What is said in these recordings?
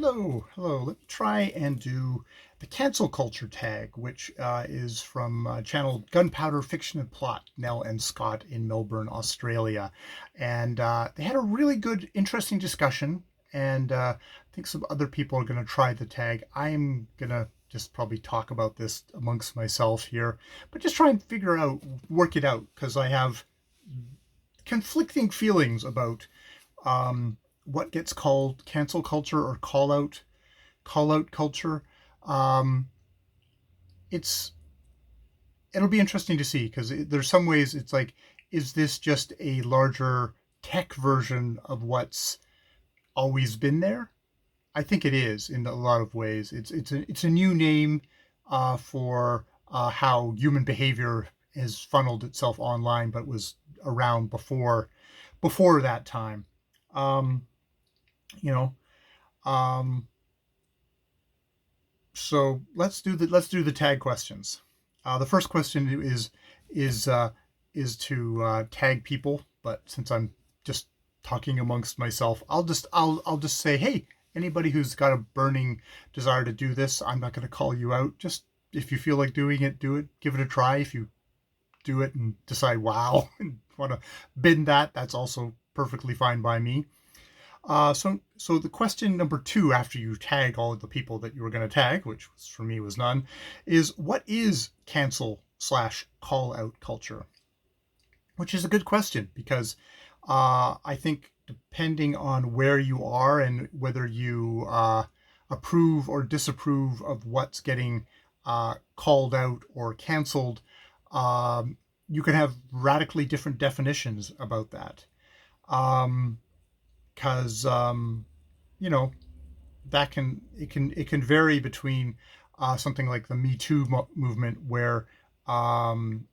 Hello. Let me try and do the cancel culture tag, which is from channel Gunpowder Fiction and Plot, Nell and Scott in Melbourne, Australia. And they had a really good, interesting discussion. And I think some other people are going to try the tag. I'm going to just probably talk about this amongst myself here, but just try and work it out, because I have conflicting feelings about what gets called cancel culture or call out culture. Um, it's it'll be interesting to see, because there's some ways it's like, is this just a larger tech version of what's always been there? I think it is in a lot of ways. It's a new name for how human behavior has funneled itself online, but was around before that time. Um, you know, um, so let's do the tag questions. The first question is uh, is to tag people, but since I'm just talking amongst myself, I'll just say, hey, anybody who's got a burning desire to do this, I'm not going to call you out. Just if you feel like doing it, do it. Give it a try. If you do it and decide, wow, and want to bin that, that's also perfectly fine by me. So the question number two, after you tag all of the people that you were going to tag, which was, for me, was none, is what is cancel/ call out culture? Which is a good question, because I think depending on where you are and whether you approve or disapprove of what's getting called out or canceled, you can have radically different definitions about that. Um, because you know that can vary between something like the Me Too movement, where um,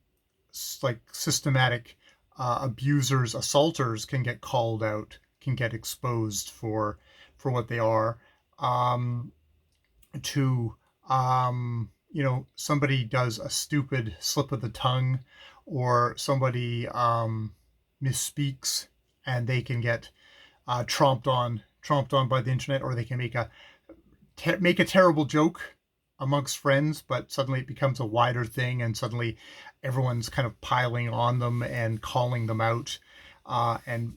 like systematic abusers, assaulters can get called out, can get exposed for what they are, um, to somebody does a stupid slip of the tongue, or somebody misspeaks, and they can get tromped on by the internet, or they can make a terrible joke amongst friends, but suddenly it becomes a wider thing, and suddenly everyone's kind of piling on them and calling them out, and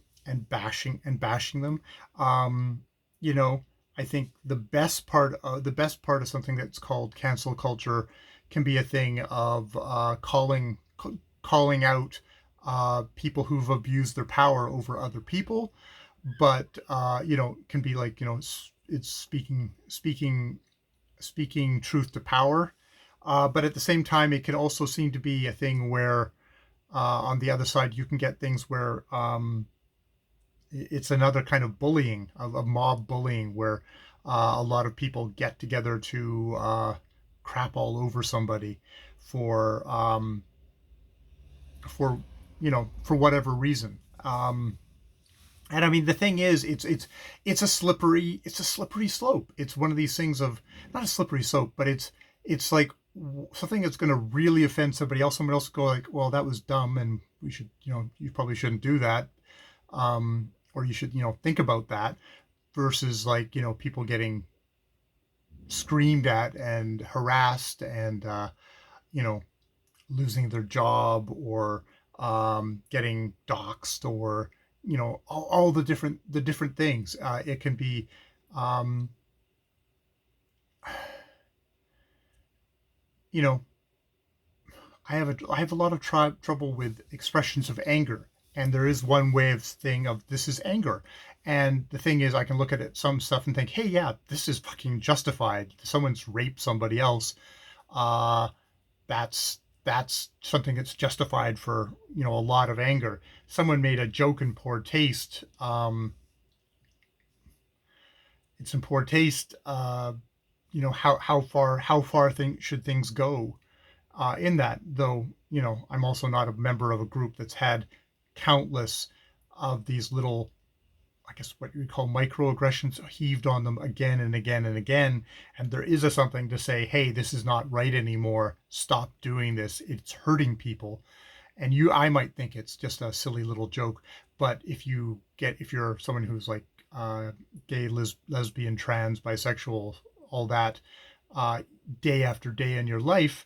bashing them. Um, you know, I think the best part of something that's called cancel culture can be a thing of calling out people who've abused their power over other people, but can be like, it's speaking truth to power. But at the same time, it can also seem to be a thing where, on the other side, you can get things where it's another kind of bullying, of mob bullying, where a lot of people get together to crap all over somebody for for whatever reason. And I mean, the thing is, it's a slippery slope. It's one of these things of, not a slippery slope, but it's like something that's going to really offend somebody else. Someone else will go like, well, that was dumb, and we should, you probably shouldn't do that, or you should, think about that. Versus, like, people getting screamed at and harassed, and you know losing their job, or getting doxxed, or all the different things. It can be, um, you know I have a lot of trouble with expressions of anger, and there is one way of thing of, this is anger. And the thing is, I can look at some stuff and think, hey, yeah, this is fucking justified. Someone's raped somebody else. Uh, that's something that's justified for, a lot of anger. Someone made a joke in poor taste. It's in poor taste. How far should things go in that, though. I'm also not a member of a group that's had countless of these little, I guess, what you would call microaggressions heaved on them again and again and again. And there is something to say, hey, this is not right anymore. Stop doing this. It's hurting people. And I might think it's just a silly little joke, but if you're someone who's like gay, lesbian, trans, bisexual, all that, uh, day after day in your life,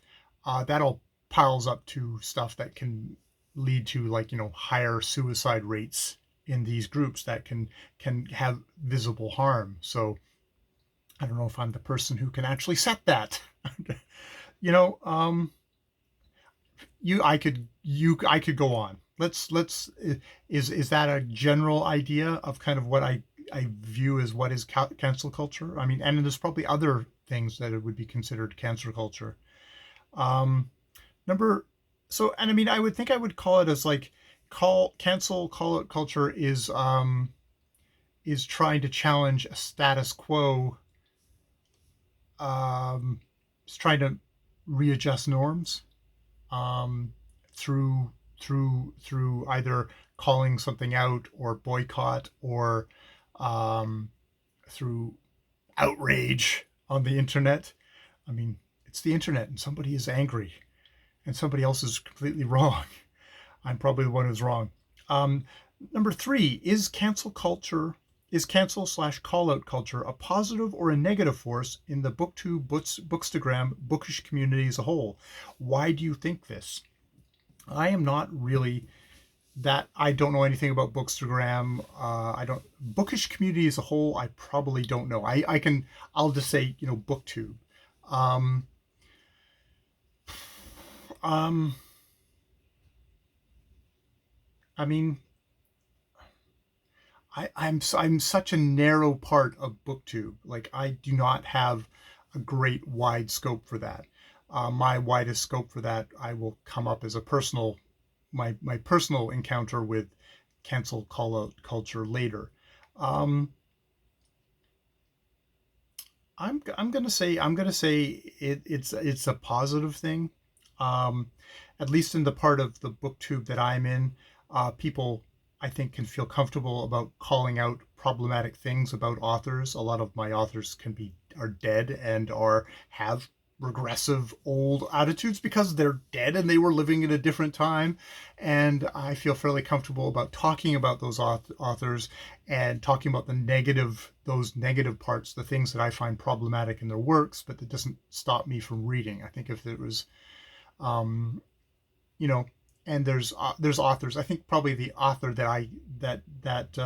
that all piles up to stuff that can lead to, like, higher suicide rates in these groups that can have visible harm. So I don't know if I'm the person who can actually set that. you know, um, I could go on. Let's is that a general idea of kind of what I view as what is cancel culture? I mean, and there's probably other things that it would be considered cancel culture. Um, number so and I mean, I would think I would call it as like call it culture is trying to challenge a status quo, um, is trying to readjust norms, um, through through either calling something out or boycott, or um, through outrage on the internet. I mean, it's the internet, and somebody is angry, and somebody else is completely wrong. I'm probably the one who's wrong. Um, Number three, is cancel slash call out culture a positive or a negative force in the booktube, bookstagram, bookish community as a whole? Why do you think this? I am not really that. I don't know anything about bookstagram. I don't bookish community as a whole. I probably don't know. I'll just say, booktube. Um, um, I mean, I'm such a narrow part of booktube. Like, I do not have a great wide scope for that. My widest scope for that, I will come up as a personal my personal encounter with cancel call out culture later. Um, I'm gonna say it's a positive thing. Um, at least in the part of the booktube that I'm in, people, I think, can feel comfortable about calling out problematic things about authors. A lot of my authors are dead and are have regressive old attitudes because they're dead and they were living in a different time. And I feel fairly comfortable about talking about those authors and talking about those negative parts, the things that I find problematic in their works, but that doesn't stop me from reading. I think if it was, um, you know, and there's authors. I think probably the author that I that that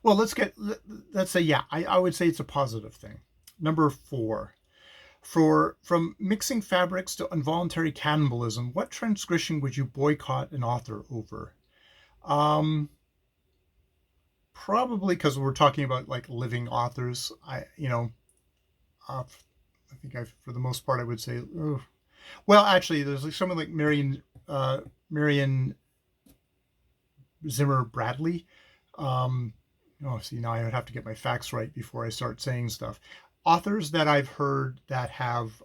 well, let's say, yeah, I would say it's a positive thing. Number four, from mixing fabrics to involuntary cannibalism, what transgression would you boycott an author over? Um, Probably because we're talking about like living authors. I think for the most part, I would say, ugh. Well, actually, there's like someone like Marion Zimmer Bradley. Um, oh, see, now I would have to get my facts right before I start saying stuff. Authors that I've heard that have,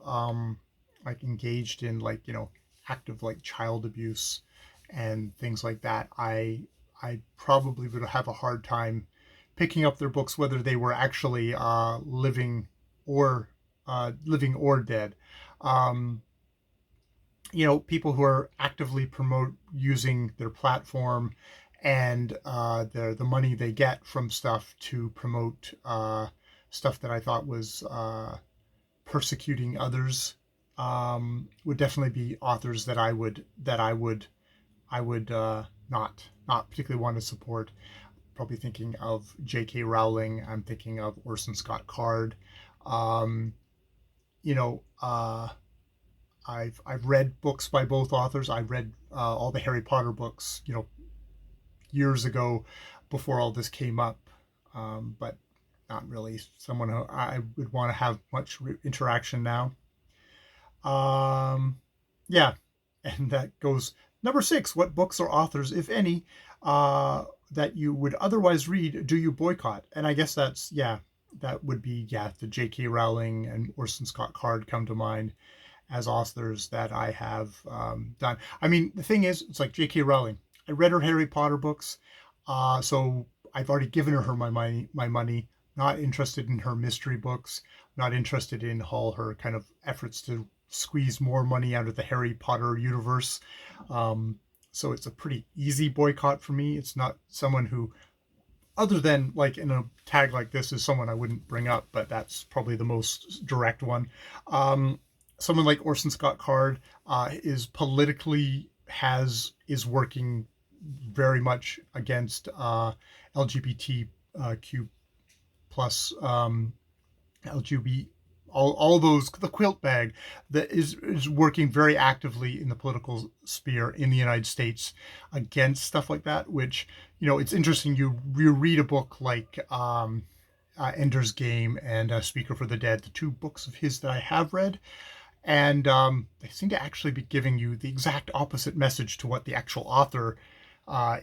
like, engaged in, like, active, like, child abuse and things like that. I probably would have a hard time picking up their books, whether they were actually or living or dead. Um, People who are actively promote using their platform and the money they get from stuff to promote stuff that I thought was persecuting others, would definitely be authors that I would not particularly want to support. Probably thinking of J.K. Rowling. I'm thinking of Orson Scott Card. Um, you know, I've read books by both authors. I read all the Harry Potter books, years ago, before all this came up, but not really someone who I would want to have much interaction now. Um, yeah, and that goes number six. What books or authors, if any, that you would otherwise read, do you boycott? And I guess that would be, the J.K. Rowling and Orson Scott Card come to mind as authors that I have done. I mean, the thing is, it's like J.K. Rowling. I read her Harry Potter books, so I've already given her my money. Not interested in her mystery books. Not interested in all her kind of efforts to squeeze more money out of the Harry Potter universe. So it's a pretty easy boycott for me. It's not someone who other than like in a tag like this is someone I wouldn't bring up, but that's probably the most direct one. Um, Someone like Orson Scott Card is politically is working very much against LGBTQ plus LGBT, all those, the quilt bag that is working very actively in the political sphere in the United States against stuff like that. Which, it's interesting. You read a book like Ender's Game and Speaker for the Dead, the two books of his that I have read, and they seem to actually be giving you the exact opposite message to what the actual author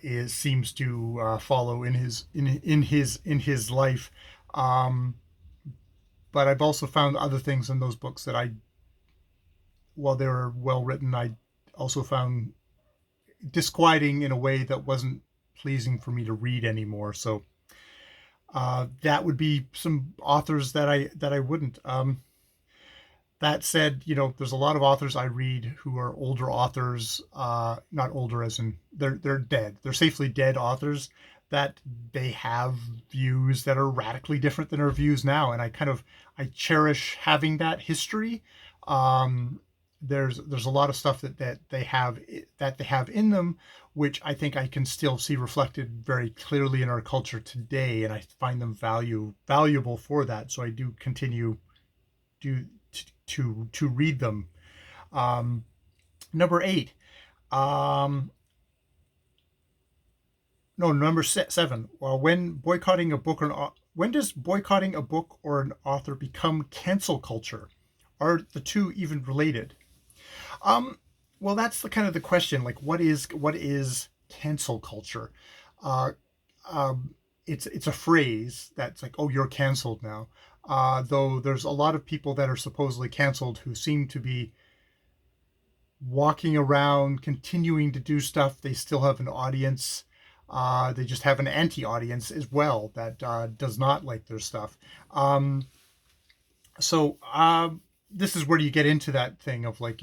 is seems to follow in his life. Um, but I've also found other things in those books that while they were well written, I also found disquieting in a way that wasn't pleasing for me to read anymore. So that would be some authors that I wouldn't. That said, there's a lot of authors I read who are older authors, not older as in they're dead. They're safely dead authors that they have views that are radically different than our views now, and I cherish having that history. There's a lot of stuff that they have in them, which I think I can still see reflected very clearly in our culture today, and I find them valuable for that. So I do continue do to read them. Number 8. No, number 7. Well, when does boycotting a book or an author become cancel culture? Are the two even related? Well, that's the kind of the question. Like, what is cancel culture? Uh, it's a phrase that's like, oh, you're canceled now. Though there's a lot of people that are supposedly canceled who seem to be walking around, continuing to do stuff. They still have an audience. They just have an anti-audience as well that does not like their stuff. So this is where you get into that thing of like,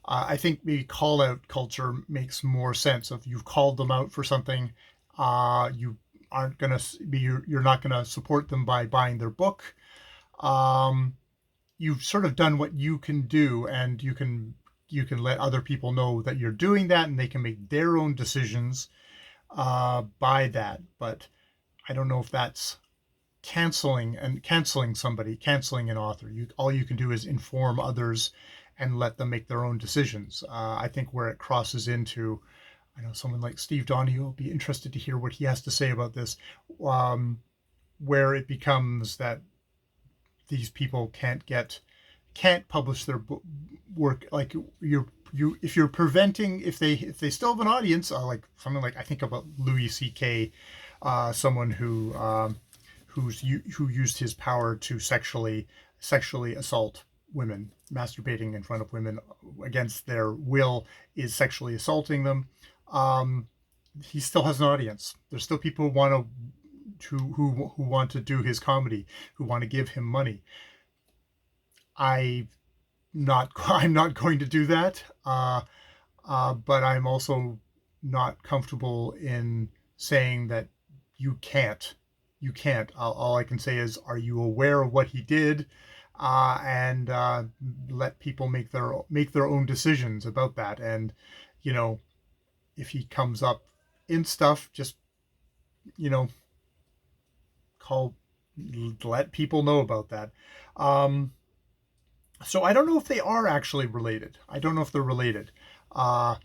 I think the call out culture makes more sense. If you've called them out for something, you aren't gonna be you're not gonna support them by buying their book. You've sort of done what you can do, and you can let other people know that you're doing that, and they can make their own decisions by that. But I don't know if that's canceling somebody, canceling an author. All you can do is inform others and let them make their own decisions. I think where it crosses into, I know someone like Steve Donahue will be interested to hear what he has to say about this, where it becomes that these people can't publish their work. Like if you're preventing, if they still have an audience, like something like, I think about Louis C.K., someone who used his power to sexually assault women, masturbating in front of women against their will is sexually assaulting them. He still has an audience. There's still people who want to do his comedy, who want to give him money. I'm not going to do that, but I'm also not comfortable in saying that you can't. All I can say is, are you aware of what he did? And let people make their own decisions about that. And if he comes up in stuff, just let people know about that. So I don't know if they are actually related. I don't know if they're related. I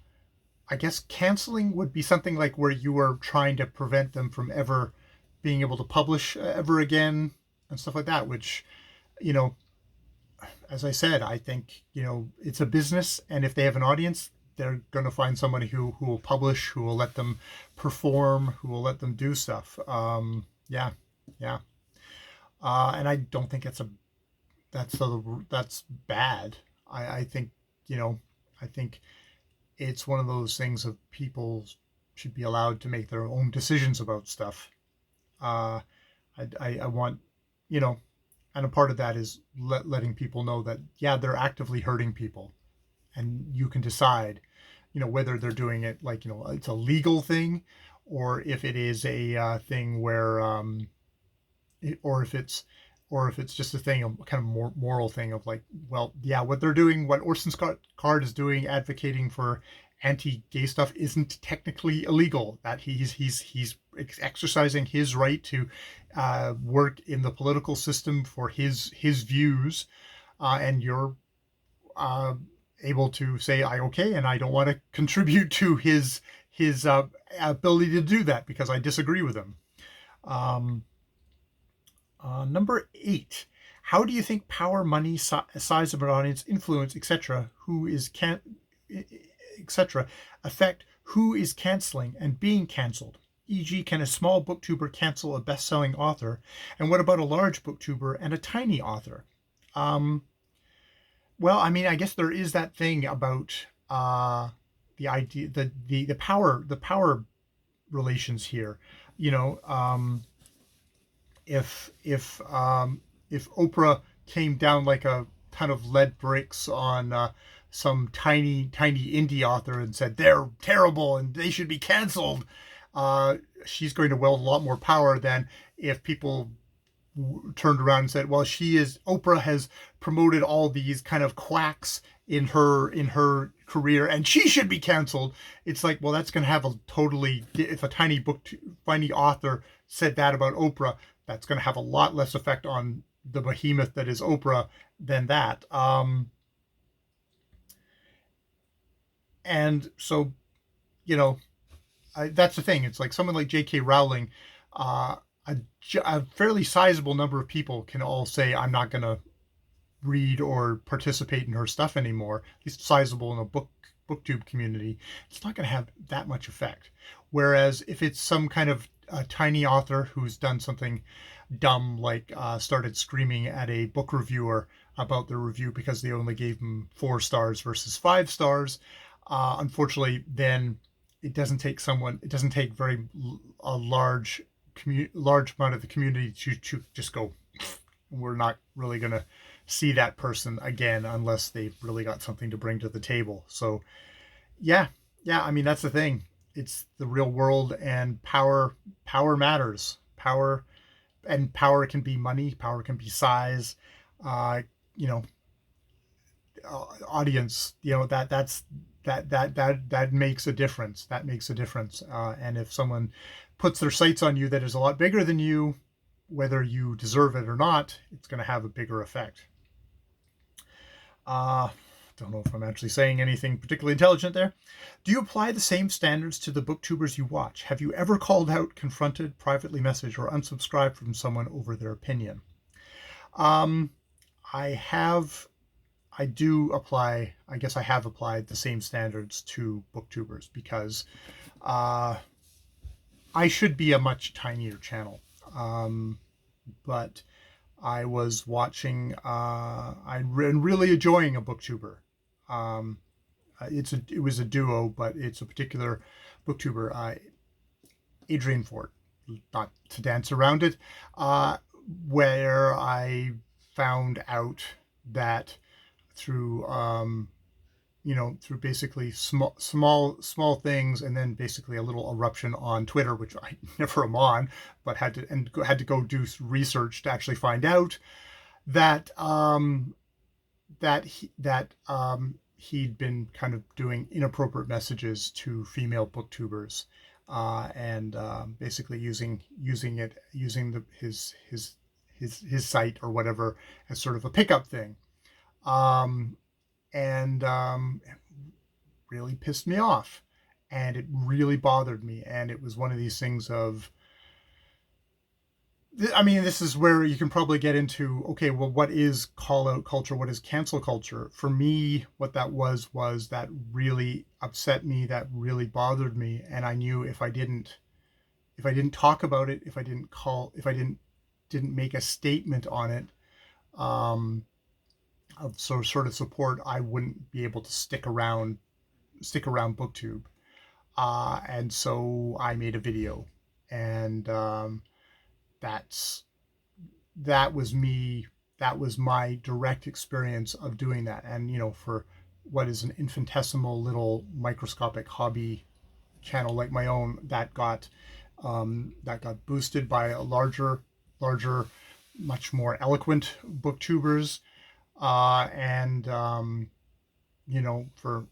guess canceling would be something like where you are trying to prevent them from ever being able to publish ever again and stuff like that, which, as I said, I think, it's a business, and if they have an audience, they're going to find somebody who will publish, who will let them perform, who will let them do stuff. Yeah. And I don't think that's bad. I think, I think it's one of those things of people should be allowed to make their own decisions about stuff. I want, and a part of that is letting people know that, yeah, they're actively hurting people, and you can decide, whether they're doing it like, it's a legal thing, or if it is a thing where, or if it's just a thing, a kind of more moral thing of like, well, yeah, what they're doing, what Orson Scott Card is doing, advocating for anti-gay stuff, isn't technically illegal. That he's exercising his right to work in the political system for his views, and you're uh, able to say, I okay, and I don't want to contribute to his ability to do that because I disagree with him. Number 8. How do you think power, money, size of an audience, influence, etc., etc., affect who is canceling and being canceled? E.g., can a small booktuber cancel a best-selling author? And what about a large booktuber and a tiny author? Well, I mean, I guess there is that thing about the idea, the power relations here. You know, if Oprah came down like a ton of lead bricks on some tiny indie author and said they're terrible and they should be canceled, she's going to wield a lot more power than if people turned around and said, well, Oprah has promoted all these kind of quacks in her career and she should be canceled. It's like, well, that's going to have a totally, if a tiny author said that about Oprah, that's going to have a lot less effect on the behemoth that is Oprah than that. And so, you know, that's the thing. It's like someone like J.K. Rowling, a fairly sizable number of people can all say, I'm not going to read or participate in her stuff anymore, at least sizable in a booktube community. It's not going to have that much effect. Whereas if it's some kind of tiny author who's done something dumb, like started screaming at a book reviewer about their review because they only gave them 4 stars versus 5 stars, unfortunately, then it doesn't take a large amount of the community to just go, we're not really going to see that person again unless they've really got something to bring to the table. So yeah, I mean, that's the thing. It's the real world, and power matters. Power can be money, power can be size, you know, audience, you know, that makes a difference. That makes a difference. And if someone puts their sights on you that is a lot bigger than you, whether you deserve it or not, it's going to have a bigger effect. Don't know if I'm actually saying anything particularly intelligent there. Do you apply the same standards to the booktubers you watch? Have you ever called out, confronted, privately messaged, or unsubscribed from someone over their opinion? I guess I have applied the same standards to booktubers because I should be a much tinier channel. But I was watching, I'm really enjoying a booktuber. It was a duo, but it's a particular booktuber, Adrian Ford, not to dance around it, where I found out that through through basically small things, and then basically a little eruption on Twitter, which I never am on, but had to go do research to actually find out that he'd been kind of doing inappropriate messages to female booktubers, and basically using his site or whatever as sort of a pickup thing. And really pissed me off, and it really bothered me. And it was one of these things of, I mean, this is where you can probably get into, okay, well, what is call out culture? What is cancel culture? For me, what that was that really upset me, that really bothered me. And I knew if I didn't talk about it, if I didn't make a statement on it, of sort of support, I wouldn't be able to stick around booktube, and so I made a video, and that was me. That was my direct experience of doing that. And for what is an infinitesimal little microscopic hobby channel like my own that got boosted by a larger, much more eloquent booktubers, and for a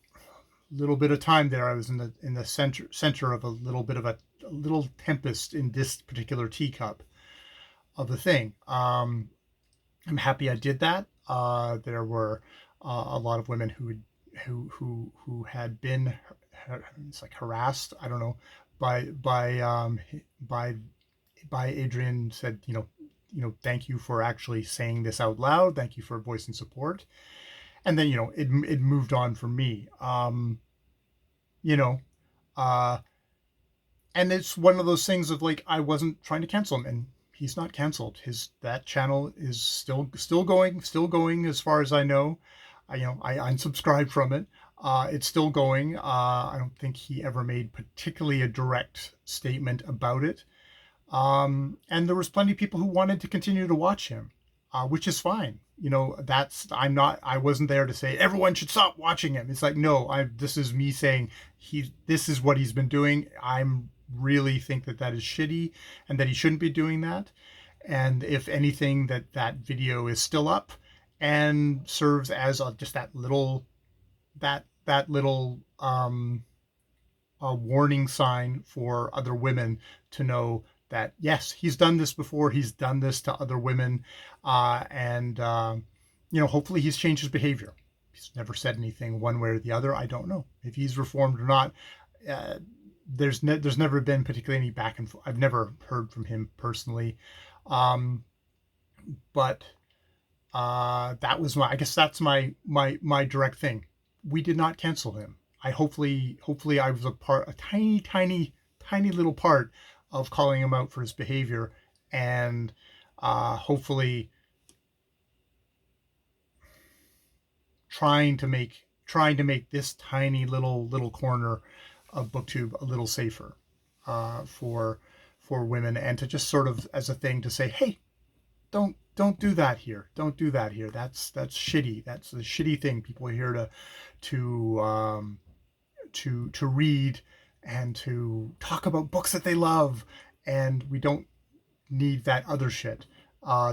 little bit of time there, I was in the center of a little bit of a little tempest in this particular teacup of the thing. I'm happy I did that. There were a lot of women who had been, it's like, harassed, I don't know, by Adrian. Said, thank you for actually saying this out loud. Thank you for voicing support. And then, it moved on for me. And it's one of those things of like, I wasn't trying to cancel him, and he's not canceled. That channel is still going as far as I know. I unsubscribed from it. It's still going. I don't think he ever made particularly a direct statement about it. And there was plenty of people who wanted to continue to watch him, which is fine. I wasn't there to say everyone should stop watching him. It's like, no, this is me saying this is what he's been doing. I'm really think that is shitty, and that he shouldn't be doing that. And if anything, that video is still up and serves as just that little a warning sign for other women to know that, yes, he's done this before. He's done this to other women, and hopefully he's changed his behavior. He's never said anything one way or the other. I don't know if he's reformed or not. There's never been particularly any back and forth. I've never heard from him personally, but that was I guess that's my direct thing. We did not cancel him. Hopefully I was a tiny little part of calling him out for his behavior, and hopefully trying to make this tiny little corner of BookTube a little safer for women, and to just sort of as a thing to say, hey, don't do that here. Don't do that here. That's shitty. That's a shitty thing. People are here to read and to talk about books that they love, and we don't need that other shit.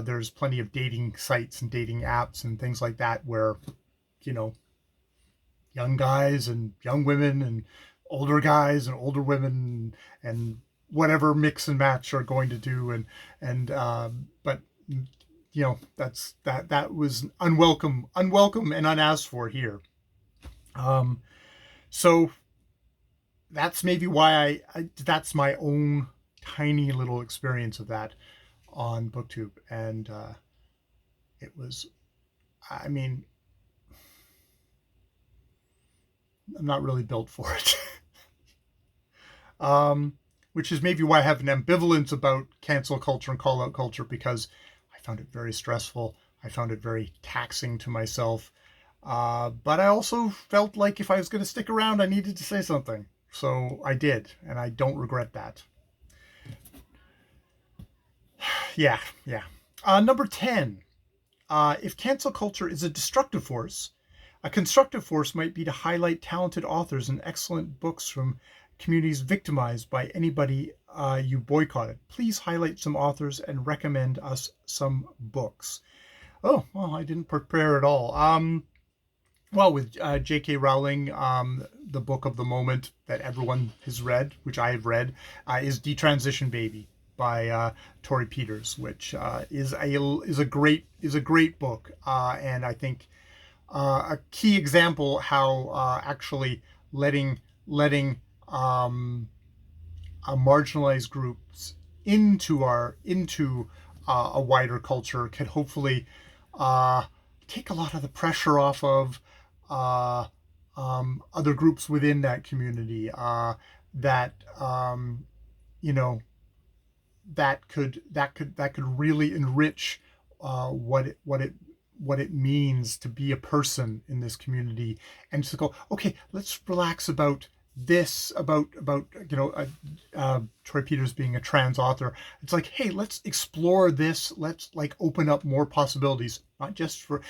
There's plenty of dating sites and dating apps and things like that where, young guys and young women and older guys and older women and whatever mix and match are going to do, but that was unwelcome and unasked for here. So that's maybe why that's my own tiny little experience of that on BookTube, and it was, I'm not really built for it. Which is maybe why I have an ambivalence about cancel culture and call out culture, because I found it very stressful. I found it very taxing to myself. But I also felt like if I was going to stick around, I needed to say something. So I did, and I don't regret that. Yeah. Number 10. If cancel culture is a destructive force, a constructive force might be to highlight talented authors and excellent books from communities victimized by anybody you boycotted. Please highlight some authors and recommend us some books. Oh, well, I didn't prepare at all. Well, with J.K. Rowling, the book of the moment that everyone has read, which I have read, is Detransition Baby by Tori Peters, which is a great book, and I think a key example how actually letting marginalized groups into a wider culture could hopefully take a lot of the pressure off of other groups within that community, that could really enrich what it means to be a person in this community, and to go, okay, let's relax about this, about Troy Peters being a trans author. It's like, hey, let's explore this. Let's open up more possibilities, not just for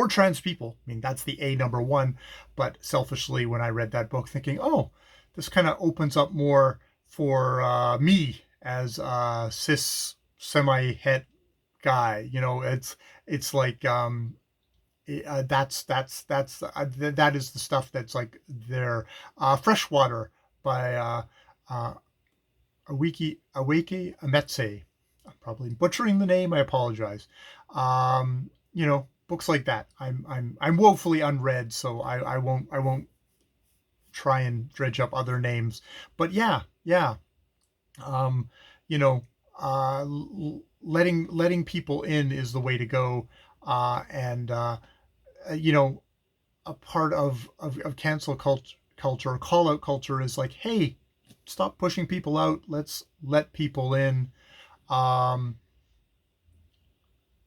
trans people. That's the number one. But selfishly, when I read that book, thinking, oh, this kind of opens up more for me as a cis semi-het guy. You know, it's like that is the stuff that's like there. Freshwater by Aweke Ametse. I'm probably butchering the name. I apologize. You know, books like that. I'm woefully unread, so I won't try and dredge up other names. But yeah. Um, you know, letting people in is the way to go. And you know, a part of cancel culture or call out culture is like, hey, stop pushing people out. Let's let people in. Um,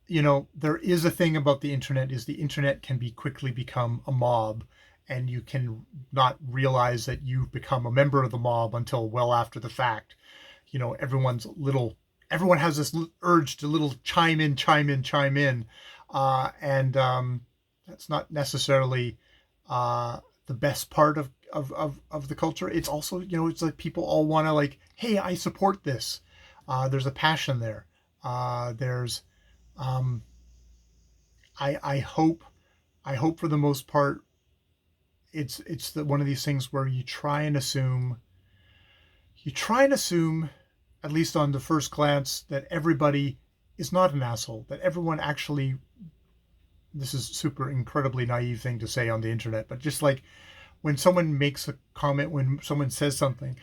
you know, there is a thing about the internet is the internet can be quickly become a mob, and you can not realize that you've become a member of the mob until well after the fact. You know, everyone has this urge to little chime in, and that's not necessarily the best part of the culture. It's also, you know, it's like people all want to like, hey, I support this. There's a passion there. There's um, I hope for the most part it's one of these things where you try and assume, at least on the first glance, that everybody is not an asshole, that everyone actually, this is super incredibly naive thing to say on the internet, but just like when someone makes a comment, when someone says something,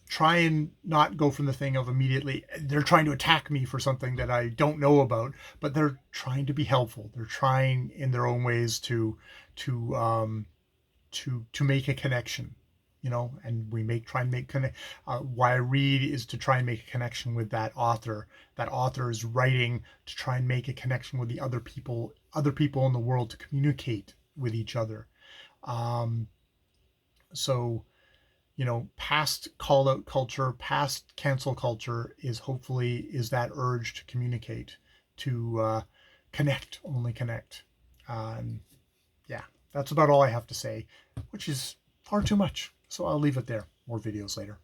try and not go from the thing of immediately they're trying to attack me for something that I don't know about, but they're trying to be helpful. They're trying in their own ways to make a connection, you know, and try and make connect. Why I read is to try and make a connection with that author. That author is writing to try and make a connection with the other people in the world, to communicate with each other. So, you know, past call out culture, past cancel culture is hopefully is that urge to communicate, to connect, only connect. Yeah, that's about all I have to say, which is far too much. So I'll leave it there. More videos later.